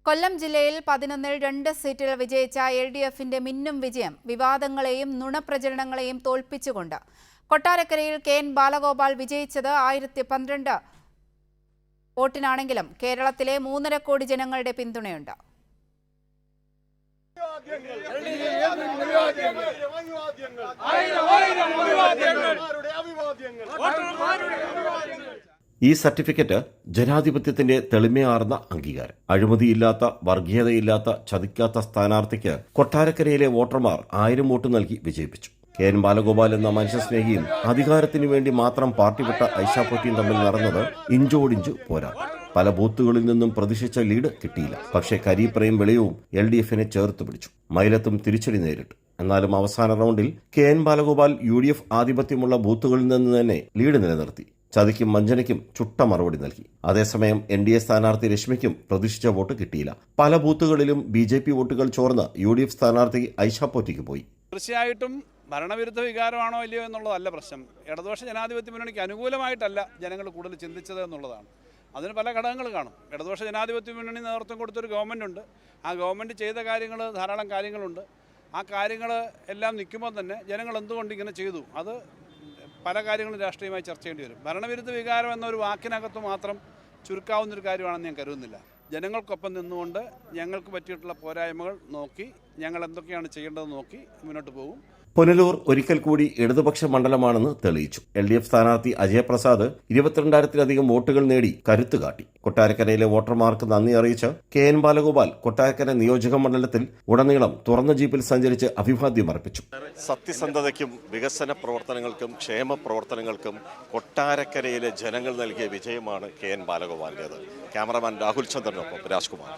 കൊല്ലം ജില്ലയിൽ 11-ൽ 2 സീറ്റിൽ വിജയിച്ച LDFന്റെ മിന്നും വിജയം വിവാദങ്ങളെയും നുണപ്രചരണങ്ങളെയും തോൽപ്പിച്ചുകൊണ്ട് കൊട്ടാരക്കരയിൽ കെ.എൻ. ബാലഗോപാൽ വിജയിച്ചത് 1012 വോട്ടിനാണെങ്കിലും കേരളത്തിലെ 3.5 കോടി ജനങ്ങളുടെ പിന്തുണയുണ്ട്. ഈ സർട്ടിഫിക്കറ്റ് ജനാധിപത്യത്തിന്റെ തെളിമയാർന്ന അംഗീകാരം. അഴിമതിയില്ലാത്ത, വർഗീയതയില്ലാത്ത, ചതിക്കാത്ത സ്ഥാനാർത്ഥിക്ക് കൊട്ടാരക്കരയിലെ വോട്ടർമാർ 1000 വോട്ട് നൽകി വിജയിപ്പിച്ചു. കെ.എൻ. ബാലഗോപാൽ എന്ന മനുഷ്യസ്നേഹിയും അധികാരത്തിനു വേണ്ടി മാത്രം പാർട്ടി വിട്ട ഐഷാപ്പൊട്ടിയും തമ്മിൽ നടന്നത് ഇഞ്ചോടിഞ്ചു പോരാട്ടം. പല ബൂത്തുകളിൽ നിന്നും പ്രതീക്ഷിച്ച ലീഡ് കിട്ടിയില്ല. പക്ഷേ കരീപ്രയും വെളിയവും LDFനെ ചേർത്ത് പിടിച്ചു. മൈലത്തും തിരിച്ചടി നേരിട്ടു. എന്നാലും അവസാന റൗണ്ടിൽ കെ.എൻ. ബാലഗോപാൽ UDF ആധിപത്യമുള്ള ബൂത്തുകളിൽ നിന്ന് തന്നെ ലീഡ് നിലനിർത്തി. ചതിക്കും വഞ്ചനയ്ക്കും ചുട്ട മറുപടി നൽകി. അതേസമയം NDA സ്ഥാനാർത്ഥി രശ്മിക്കും പ്രതീക്ഷിച്ച വോട്ട് കിട്ടിയില്ല. പല ബൂത്തുകളിലും BJP വോട്ടുകൾ ചോർന്ന് UDF സ്ഥാനാർത്ഥി ഐഷാപ്പൊട്ടിക്ക് പോയി. തീർച്ചയായിട്ടും ഭരണവിരുദ്ധ വികാരമാണോ ഇല്ലയോ എന്നുള്ളതല്ല പ്രശ്നം. ഇടതുപക്ഷ ജനാധിപത്യ മുന്നണിക്ക് അനുകൂലമായിട്ടല്ല ജനങ്ങൾ കൂടുതൽ ചിന്തിച്ചത് എന്നുള്ളതാണ്. അതിന് പല ഘടകങ്ങൾ കാണും. ഇടതുപക്ഷ ജനാധിപത്യ മുന്നണി നേതൃത്വം കൊടുത്തൊരു ഗവൺമെൻറ് ഉണ്ട്. ആ ഗവൺമെൻറ് ചെയ്ത കാര്യങ്ങൾ ധാരാളം കാര്യങ്ങളുണ്ട്. ആ കാര്യങ്ങൾ എല്ലാം നിൽക്കുമ്പോൾ തന്നെ ജനങ്ങൾ എന്തുകൊണ്ട് ഇങ്ങനെ ചെയ്തു, അത് പല കാര്യങ്ങളും രാഷ്ട്രീയമായി ചർച്ച ചെയ്യേണ്ടി വരും. ഭരണവിരുദ്ധ വികാരം എന്നൊരു വാക്കിനകത്ത് മാത്രം ചുരുക്കാവുന്നൊരു കാര്യമാണെന്ന് ഞാൻ കരുതുന്നില്ല. ജനങ്ങൾക്കൊപ്പം നിന്നുകൊണ്ട് ഞങ്ങൾക്ക് പറ്റിയിട്ടുള്ള പോരായ്മകൾ നോക്കി ഞങ്ങൾ എന്തൊക്കെയാണ് ചെയ്യേണ്ടതെന്ന് നോക്കി മുന്നോട്ട് പോകും. പുനലൂർ ഒരിക്കൽ കൂടി ഇടതുപക്ഷ മണ്ഡലമാണെന്ന് തെളിയിച്ചു. LDF സ്ഥാനാർത്ഥി അജയപ്രസാദ് 22,000-ലധികം വോട്ടുകൾ നേടി കരുത്തുകാട്ടി. കൊട്ടാരക്കരയിലെ വോട്ടർമാർക്ക് നന്ദി അറിയിച്ച് കെ.എൻ. ബാലഗോപാൽ കൊട്ടാരക്കര നിയോജക മണ്ഡലത്തിൽ ഉടനീളം തുറന്ന ജീപ്പിൽ സഞ്ചരിച്ച് അഭിവാദ്യം അർപ്പിച്ചു. സത്യസന്ധതയ്ക്കും വികസന പ്രവർത്തനങ്ങൾക്കും ക്ഷേമ പ്രവർത്തനങ്ങൾക്കും കൊട്ടാരക്കരയിലെ ജനങ്ങൾ നൽകിയ വിജയമാണ് കെ.എൻ. ബാലഗോപാലിൻ്റേത്. ക്യാമറമാൻ രാഹുൽ ചന്ദ്രനൊപ്പം രാജ്കുമാർ.